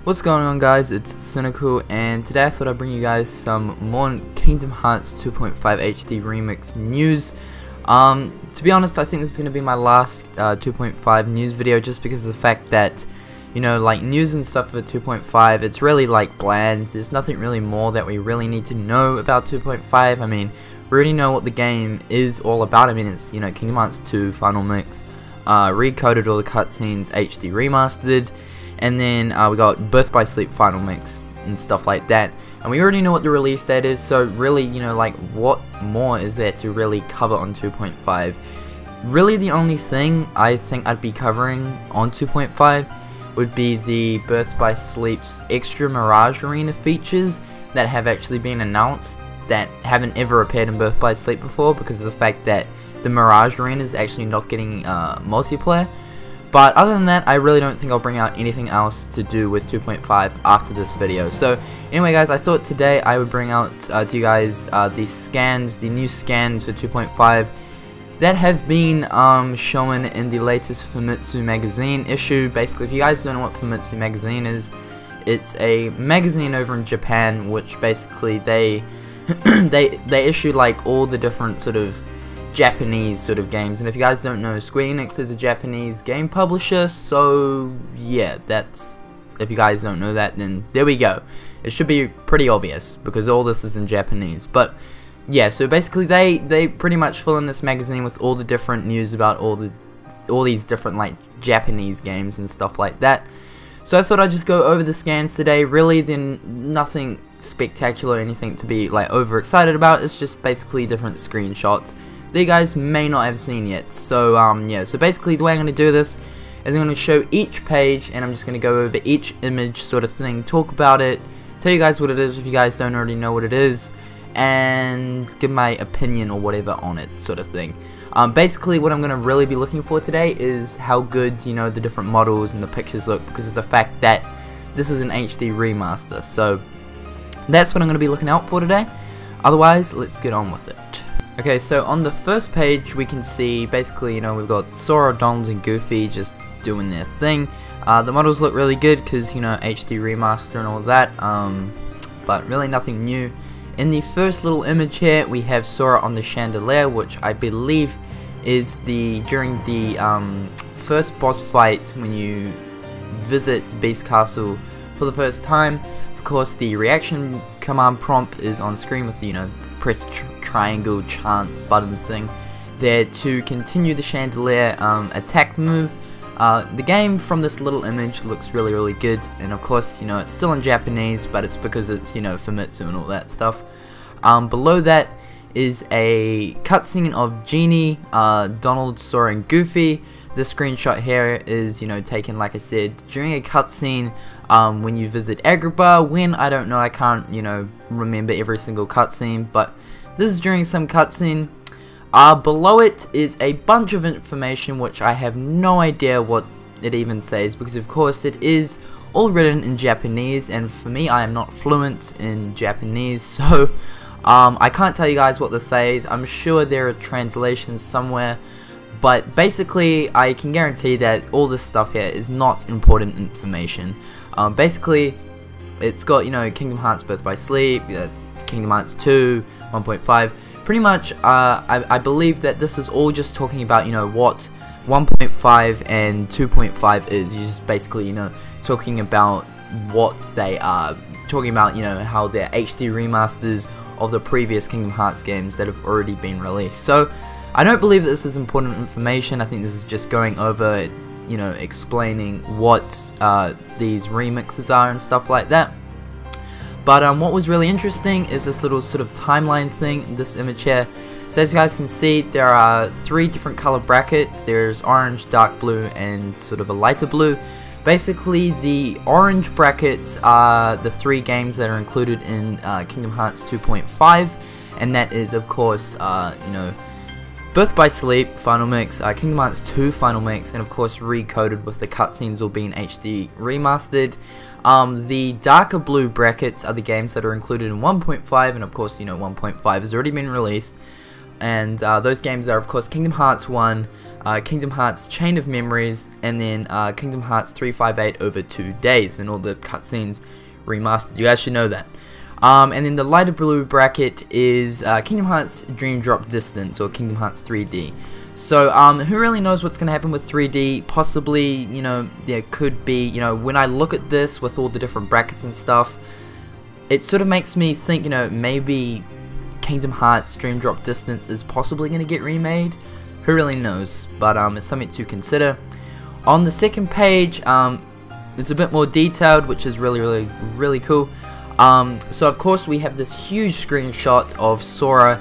What's going on, guys? It's Cynnnical, and today I thought I'd bring you guys some more Kingdom Hearts 2.5 HD Remix news. To be honest, I think this is going to be my last 2.5 news video, just because of the fact that, you know, like news and stuff for 2.5, it's really like bland. There's nothing really more that we really need to know about 2.5. I mean, we already know what the game is all about. I mean, it's, you know, Kingdom Hearts 2 Final Mix, recoded all the cutscenes, HD remastered. And then we got Birth by Sleep Final Mix and stuff like that. And we already know what the release date is, so really, you know, like, what more is there to really cover on 2.5? Really, the only thing I think I'd be covering on 2.5 would be the Birth by Sleep's extra Mirage Arena features that have actually been announced that haven't ever appeared in Birth by Sleep before, because of the fact that the Mirage Arena is actually not getting multiplayer. But other than that, I really don't think I'll bring out anything else to do with 2.5 after this video. So anyway, guys, I thought today I would bring out to you guys the new scans for 2.5 that have been shown in the latest Famitsu magazine issue. Basically, if you guys don't know what Famitsu magazine is, it's a magazine over in Japan, which basically they issue like all the different sort of Japanese sort of games. And if you guys don't know, Square Enix is a Japanese game publisher, so yeah, that's, if you guys don't know that, then there we go. It should be pretty obvious because all this is in Japanese. But yeah, so basically they pretty much fill in this magazine with all the different news about all these different like Japanese games and stuff like that. So I thought I'd just go over the scans today. Really, then nothing spectacular, anything to be like overexcited about. It's just basically different screenshots that you guys may not have seen yet. So yeah, so basically the way I'm going to do this is I'm going to show each page, and I'm just going to go over each image sort of thing, talk about it, tell you guys what it is if you guys don't already know what it is, and give my opinion or whatever on it sort of thing. Basically what I'm going to really be looking for today is how good, you know, the different models and the pictures look, because of the fact that this is an HD remaster. So that's what I'm going to be looking out for today. Otherwise, let's get on with it. Okay, so on the first page we can see basically, you know, we've got Sora, Donald, and Goofy just doing their thing. The models look really good because, you know, HD remaster and all that, but really nothing new. In the first little image here, we have Sora on the chandelier, which I believe is during the first boss fight when you visit Beast Castle for the first time. Of course, the reaction command prompt is on screen with the, you know, press triangle chant button thing there to continue the chandelier attack move. The game from this little image looks really good, and of course, you know, it's still in Japanese, but it's because it's, you know, Famitsu and all that stuff. Below that is a cutscene of Genie, Donald, Sora, and Goofy. This screenshot here is, you know, taken, like I said, during a cutscene when you visit Agrabah. When, I don't know, I can't, you know, remember every single cutscene, but this is during some cutscene. Below it is a bunch of information which I have no idea what it even says, because of course it is all written in Japanese, and for me, I am not fluent in Japanese, so I can't tell you guys what this says. I'm sure there are translations somewhere, but basically I can guarantee that all this stuff here is not important information. Basically it's got, you know, Kingdom Hearts Birth by Sleep, Kingdom Hearts 2, 1.5. Pretty much I believe that this is all just talking about, you know, what 1.5 and 2.5 is. You're just basically, you know, talking about what they are, talking about, you know, how they're HD remasters of the previous Kingdom Hearts games that have already been released. So I don't believe that this is important information. I think this is just going over, you know, explaining what these remixes are and stuff like that. But what was really interesting is this little sort of timeline thing in this image here. So as you guys can see, there are 3 different color brackets. There's orange, dark blue, and sort of a lighter blue. Basically, the orange brackets are the 3 games that are included in Kingdom Hearts 2.5, and that is, of course, you know, Birth by Sleep Final Mix, Kingdom Hearts 2 Final Mix, and of course recoded with the cutscenes all being HD remastered. The darker blue brackets are the games that are included in 1.5, and of course, you know, 1.5 has already been released. and those games are of course Kingdom Hearts 1, Kingdom Hearts Chain of Memories, and then Kingdom Hearts 358 over 2 days, and all the cutscenes remastered. You guys should know that. And then the lighter blue bracket is Kingdom Hearts Dream Drop Distance, or Kingdom Hearts 3D. So who really knows what's going to happen with 3D? Possibly, you know, there could be, you know, when I look at this with all the different brackets and stuff, it sort of makes me think, you know, maybe Kingdom Hearts Dream Drop Distance is possibly going to get remade. Who really knows? But it's something to consider. On the second page, it's a bit more detailed, which is really cool. So of course we have this huge screenshot of Sora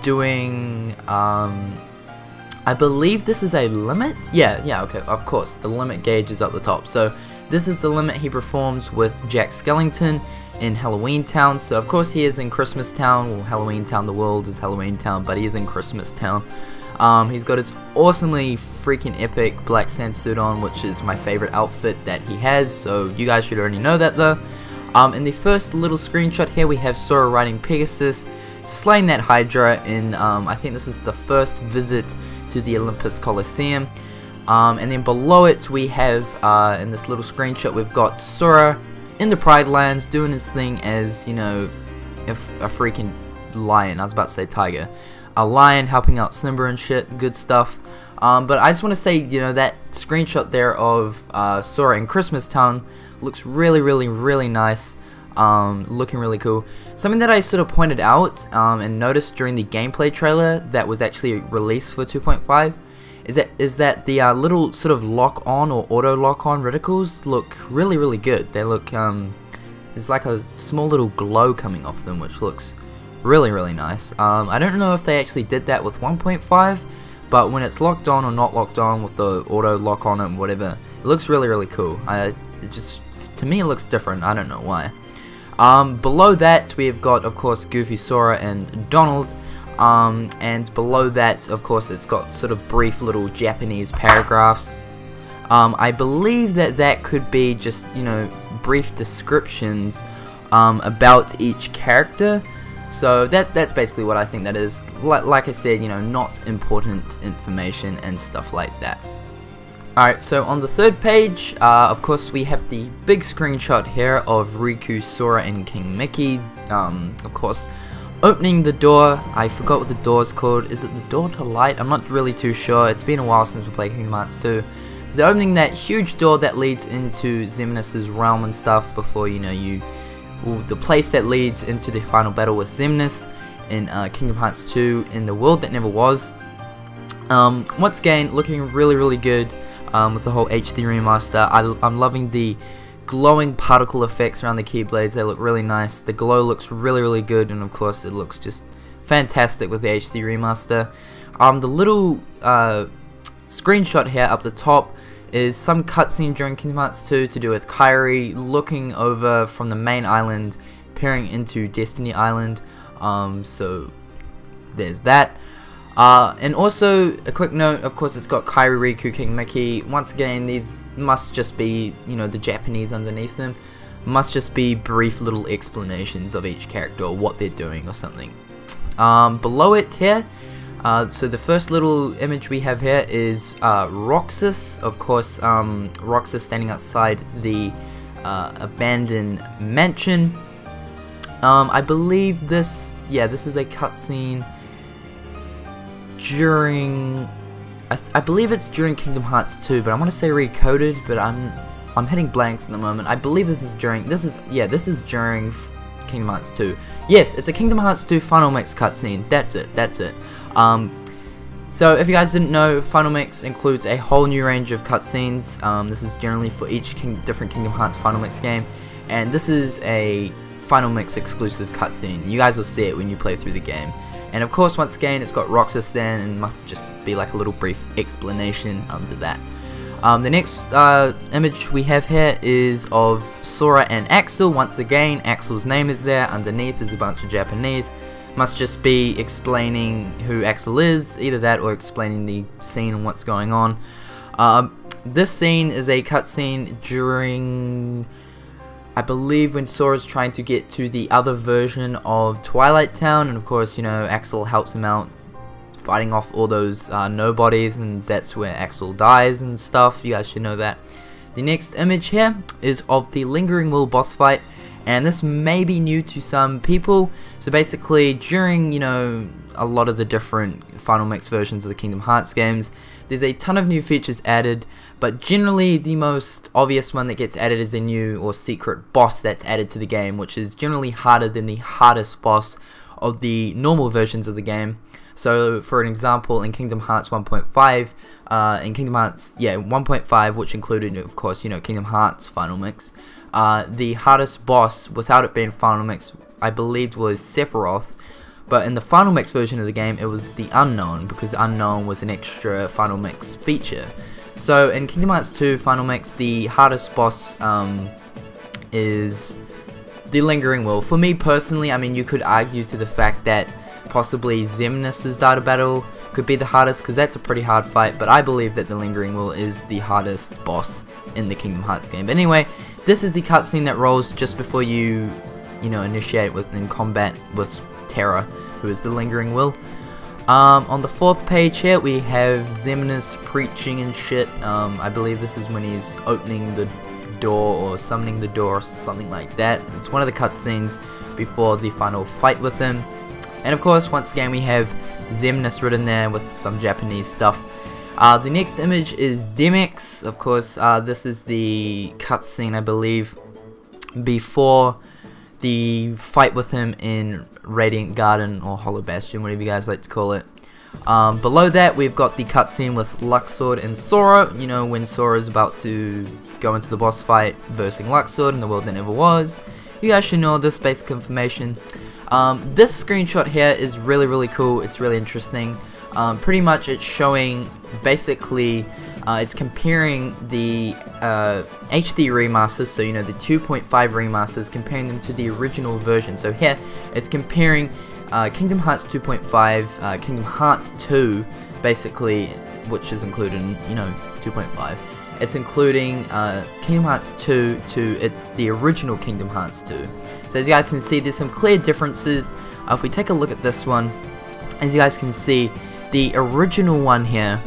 doing, I believe this is a limit? Yeah, okay, of course, the limit gauge is up the top. So this is the limit he performs with Jack Skellington in Halloween Town. So of course he is in Christmas Town. Well, Halloween Town, the world is Halloween Town, but he is in Christmas Town. He's got his awesomely freaking epic black sand suit on, which is my favorite outfit that he has, so you guys should already know that though. In the first little screenshot here, we have Sora riding Pegasus, slaying that Hydra in, I think this is the first visit to the Olympus Coliseum. And then below it, we have, in this little screenshot, we've got Sora in the Pride Lands doing his thing as, you know, a freaking lion. I was about to say tiger. A lion helping out Simba and shit, good stuff. But I just want to say, you know, that screenshot there of Sora in Christmas Town looks really nice, looking really cool. Something that I sort of pointed out and noticed during the gameplay trailer that was actually released for 2.5 is that the little sort of lock-on or auto-lock-on reticles look really good. They look, there's like a small little glow coming off them, which looks really nice. I don't know if they actually did that with 1.5, but when it's locked on or not locked on with the auto lock on it and whatever, it looks really cool. It just, to me, it looks different. I don't know why. Below that, we have got, of course, Goofy, Sora, and Donald. And below that, of course, it's got sort of brief little Japanese paragraphs. I believe that could be just, you know, brief descriptions about each character. So that's basically what I think that is. Like I said, you know, not important information and stuff like that. Alright, so on the third page, of course, we have the big screenshot here of Riku, Sora, and King Mickey. Of course, opening the door. I forgot what the door is called. Is it the Door to Light? I'm not really too sure. It's been a while since I played Kingdom Hearts 2. They're opening that huge door that leads into Xemnas' realm and stuff before, you know, the place that leads into the final battle with Xemnas in Kingdom Hearts 2 in the world that never was. Once again, looking really good with the whole HD remaster. I'm loving the glowing particle effects around the Keyblades. They look really nice. The glow looks really good, and of course it looks just fantastic with the HD remaster. The little screenshot here up the top is some cutscene during Kingdom Hearts 2 to do with Kairi looking over from the main island, peering into Destiny Island. So there's that. And also a quick note, of course, it's got Kairi, Riku, King Mickey. Once again, these must just be, you know, the Japanese underneath them. Must just be brief little explanations of each character or what they're doing or something. Below it here, so the first little image we have here is Roxas. Of course, Roxas standing outside the abandoned mansion. I believe this is a cutscene during, I believe it's during Kingdom Hearts 2, but I want to say recoded, but I'm hitting blanks at the moment. I believe this is during during Kingdom Hearts 2. Yes, it's a Kingdom Hearts 2 Final Mix cutscene. That's it. So if you guys didn't know, Final Mix includes a whole new range of cutscenes. This is generally for each different Kingdom Hearts Final Mix game, and this is a Final Mix exclusive cutscene. You guys will see it when you play through the game. And of course, once again, it's got Roxas there, and must just be like a little brief explanation under that. The next image we have here is of Sora and Axel. Once again, Axel's name is there. Underneath is a bunch of Japanese. Must just be explaining who Axel is, either that or explaining the scene and what's going on. This scene is a cutscene during, I believe, when Sora's trying to get to the other version of Twilight Town, and of course, you know, Axel helps him out fighting off all those nobodies, and that's where Axel dies and stuff. You guys should know that. The next image here is of the Lingering Will boss fight, and this may be new to some people. So basically, during, you know, a lot of the different Final Mix versions of the Kingdom Hearts games, there's a ton of new features added, but generally the most obvious one that gets added is a new or secret boss that's added to the game, which is generally harder than the hardest boss of the normal versions of the game. So for an example, in Kingdom Hearts 1.5, in Kingdom Hearts 1.5, which included, of course, you know, Kingdom Hearts Final Mix, the hardest boss without it being Final Mix, I believed, was Sephiroth. But in the Final Mix version of the game, it was the Unknown, because Unknown was an extra Final Mix feature. So in Kingdom Hearts 2 Final Mix, the hardest boss is the Lingering Will. For me personally, I mean, you could argue to the fact that possibly Xemnas' Data Battle could be the hardest, because that's a pretty hard fight, but I believe that the Lingering Will is the hardest boss in the Kingdom Hearts game. But anyway, this is the cutscene that rolls just before you know, initiate in combat with Terra, who is the Lingering Will. On the 4th page here, we have Xemnas preaching and shit. I believe this is when he's opening the door or summoning the door or something like that. It's one of the cutscenes before the final fight with him. And of course, once again, we have Xemnas written there with some Japanese stuff. The next image is Demyx. Of course, this is the cutscene, I believe, before the fight with him in Radiant Garden or Hollow Bastion, whatever you guys like to call it. Below that, we've got the cutscene with Luxord and Sora. You know, when Sora is about to go into the boss fight versing Luxord in the world that never was. You guys should know this basic information. This screenshot here is really cool. It's really interesting. Pretty much it's showing, basically, it's comparing the HD remasters, so you know, the 2.5 remasters, comparing them to the original version. So here it's comparing Kingdom Hearts 2.5, Kingdom Hearts 2, basically, which is included in, you know, 2.5. It's including Kingdom Hearts 2 to the original Kingdom Hearts 2. So as you guys can see, there's some clear differences. If we take a look at this one, as you guys can see, the original one here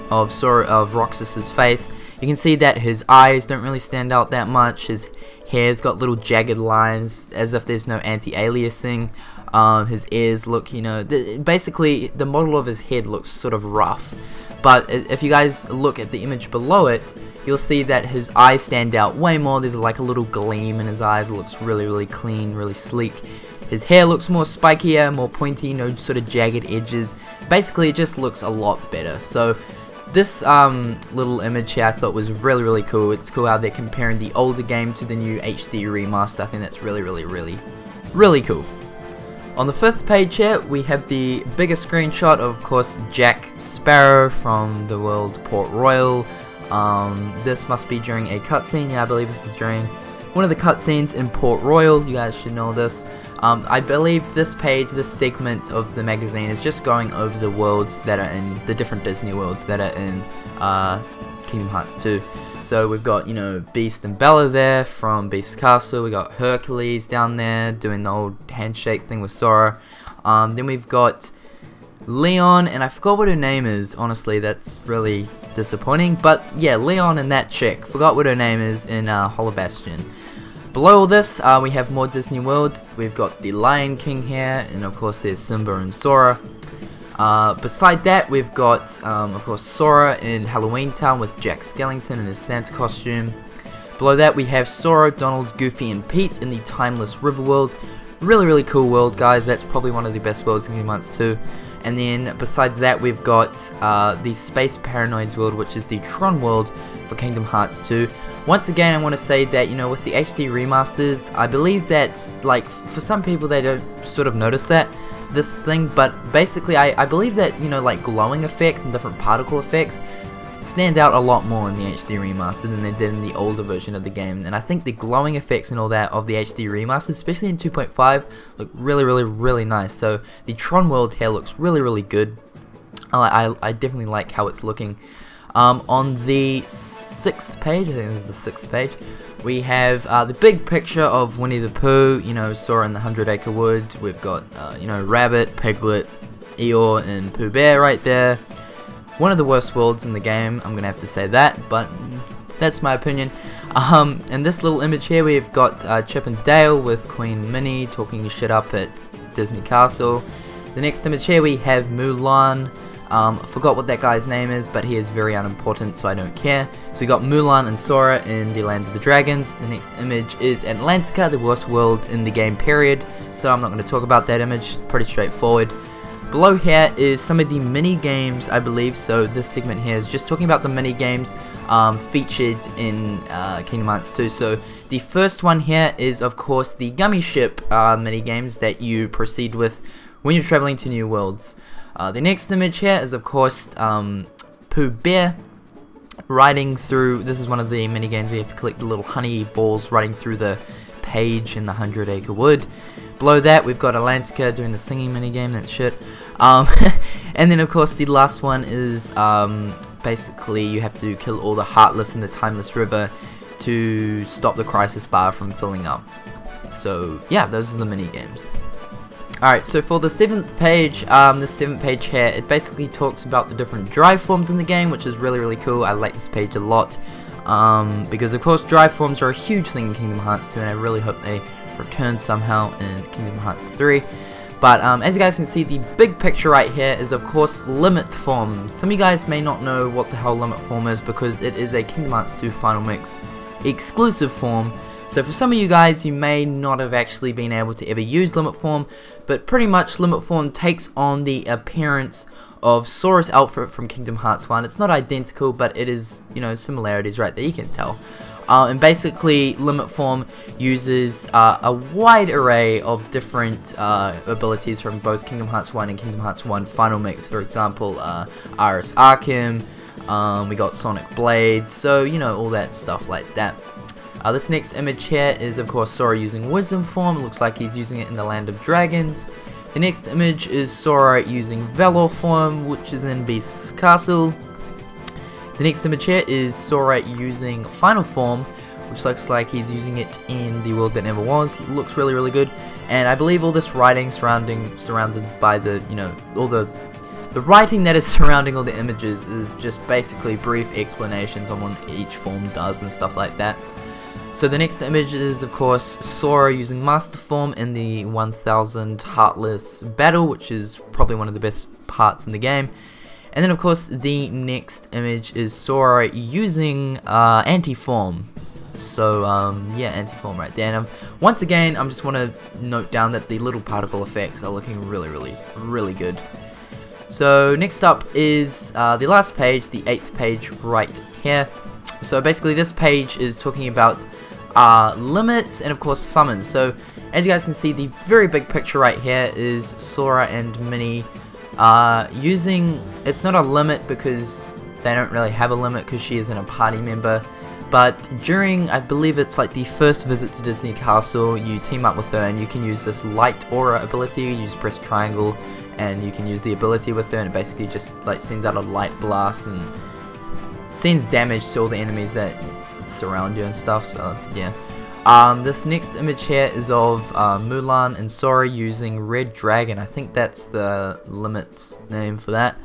of Roxas's face, you can see that his eyes don't really stand out that much. His hair's got little jagged lines, as if there's no anti-aliasing. His ears look, you know, basically the model of his head looks sort of rough. But if you guys look at the image below it, you'll see that his eyes stand out way more. There's like a little gleam in his eyes. It looks really clean, really sleek. His hair looks more spikier, more pointy, no sort of jagged edges. Basically, it just looks a lot better. So this little image here I thought was really cool. It's cool how they're comparing the older game to the new HD remaster. I think that's really cool. On the 5th page here, we have the bigger screenshot of course, Jack Sparrow from the world Port Royal. This must be during a cutscene. Yeah, I believe this is during one of the cutscenes in Port Royal. You guys should know this. I believe this page, this segment of the magazine, is just going over the worlds that are in the different Disney worlds that are in Kingdom Hearts 2. So we've got, you know, Beast and Bella there from Beast Castle. We got Hercules down there doing the old handshake thing with Sora. Then we've got Leon, and I forgot what her name is. Honestly, that's really disappointing. But yeah, Leon and that chick. Forgot what her name is in Hollow Bastion. Below all this, we have more Disney worlds. We've got the Lion King here, and of course there's Simba and Sora. Beside that, we've got, of course, Sora in Halloween Town with Jack Skellington in his Santa costume. Below that, we have Sora, Donald, Goofy, and Pete in the Timeless River world. Really cool world, guys. That's probably one of the best worlds in Kingdom Hearts 2. And then, besides that, we've got the Space Paranoids world, which is the Tron world for Kingdom Hearts 2. Once again, I want to say that, you know, with the HD remasters, I believe that, like, for some people, they don't sort of notice this thing, but basically I believe that, you know, like glowing effects and different particle effects stand out a lot more in the HD remaster than they did in the older version of the game. And I think the glowing effects and all that of the HD remaster, especially in 2.5, look really nice. So the Tron world here looks really good. I definitely like how it's looking. On the 6th page, I think this is the 6th page, we have the big picture of Winnie the Pooh, you know, Sora in the 100 Acre Wood. We've got, you know, Rabbit, Piglet, Eeyore and Pooh Bear right there. One of the worst worlds in the game, I'm gonna have to say that, but that's my opinion. In this little image here, we've got Chip and Dale with Queen Minnie talking shit up at Disney Castle. The next image here, we have Mulan. I forgot what that guy's name is, but he is very unimportant, so I don't care. So we got Mulan and Sora in the Land of the Dragons. The next image is Atlantica, the worst world in the game, period. So I'm not going to talk about that image, pretty straightforward. Below here is some of the mini games, I believe. So this segment here is just talking about the mini games featured in Kingdom Hearts 2. So the first one here is, of course, the Gummy Ship mini games that you proceed with when you're traveling to new worlds. The next image here is, of course, Pooh Bear riding through. This is one of the mini games where you have to collect the little honey balls riding through the page in the 100-acre wood. Below that, we've got Atlantica doing the singing mini game. That's shit. And then, of course, the last one is basically you have to kill all the Heartless in the Timeless River to stop the Crisis Bar from filling up. So yeah, those are the mini games. Alright, so for the 7th page, this 7th page here, it basically talks about the different drive forms in the game, which is really, really cool. I like this page a lot, because of course drive forms are a huge thing in Kingdom Hearts 2, and I really hope they return somehow in Kingdom Hearts 3. But as you guys can see, the big picture right here is, of course, Limit Form. Some of you guys may not know what the hell Limit Form is, because it is a Kingdom Hearts 2 Final Mix exclusive form. So for some of you guys, you may not have actually been able to ever use Limit Form, but pretty much Limit Form takes on the appearance of Sora's outfit from Kingdom Hearts 1. It's not identical, but it is, you know, similarities right there, you can tell. And basically, Limit Form uses a wide array of different abilities from both Kingdom Hearts 1 and Kingdom Hearts 1 Final Mix. For example, Iris Arkham, we got Sonic Blade, so, you know, all that stuff like that. This next image here is, of course, Sora using Wisdom Form. It looks like he's using it in the Land of Dragons. The next image is Sora using Valor Form, which is in Beast's Castle. The next image here is Sora using Final Form, which looks like he's using it in the world that never was. It looks really, really good. And I believe all this writing surrounded by the, you know, all the writing that is surrounding all the images is just basically brief explanations on what each form does and stuff like that. So the next image is, of course, Sora using Master Form in the 1000 Heartless battle, which is probably one of the best parts in the game. And then, of course, the next image is Sora using Anti-Form. So, yeah, Anti-Form right there. And once again, I just want to note down that the little particle effects are looking really, really, really good. So, next up is the last page, the 8th page right here. So, basically, this page is talking about limits and, of course, summons. So, as you guys can see, the very big picture right here is Sora and Minnie using, it's not a limit because they don't really have a limit because she isn't a party member, but during, I believe it's like the first visit to Disney Castle, you team up with her and you can use this light aura ability. You just press triangle and you can use the ability with her, and it basically just like sends out a light blast and sends damage to all the enemies that surround you and stuff. So yeah. This next image here is of Mulan and Sora using Red Dragon. I think that's the limit name for that.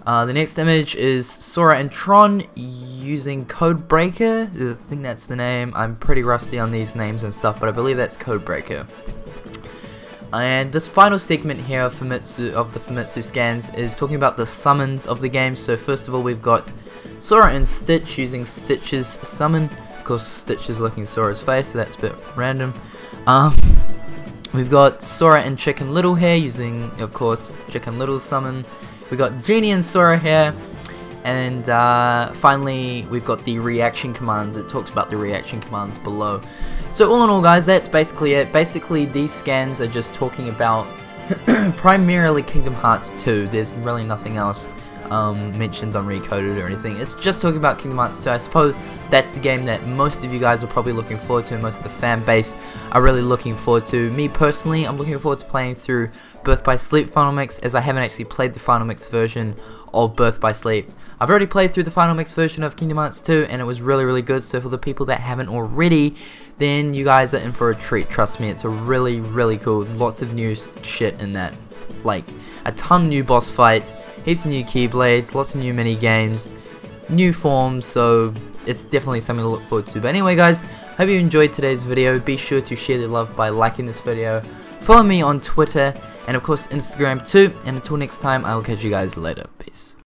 The next image is Sora and Tron using Codebreaker. I think that's the name. I'm pretty rusty on these names and stuff, but I believe that's Codebreaker. And this final segment here of the Famitsu scans is talking about the summons of the game. So first of all, we've got Sora and Stitch using Stitch's summon. Of course, Stitch is looking Sora's face, so that's a bit random. We've got Sora and Chicken Little here using, of course, Chicken Little's summon. We've got Genie and Sora here. And finally, we've got the reaction commands. It talks about the reaction commands below. So all in all, guys, that's basically it. Basically, these scans are just talking about primarily Kingdom Hearts 2. There's really nothing else mentioned on Recoded or anything. It's just talking about Kingdom Hearts 2. I suppose that's the game that most of you guys are probably looking forward to, most of the fan base are really looking forward to. Me personally, I'm looking forward to playing through Birth by Sleep Final Mix, as I haven't actually played the Final Mix version of Birth by Sleep. I've already played through the Final Mix version of Kingdom Hearts 2, and it was really, really good. So for the people that haven't already, then you guys are in for a treat. Trust me, it's a really, really cool, lots of new shit in that. Like, a ton new boss fights, heaps of new keyblades, lots of new mini games, new forms, so it's definitely something to look forward to. But anyway guys, hope you enjoyed today's video. Be sure to share the love by liking this video, follow me on Twitter, and of course Instagram too, and until next time, I will catch you guys later. Peace.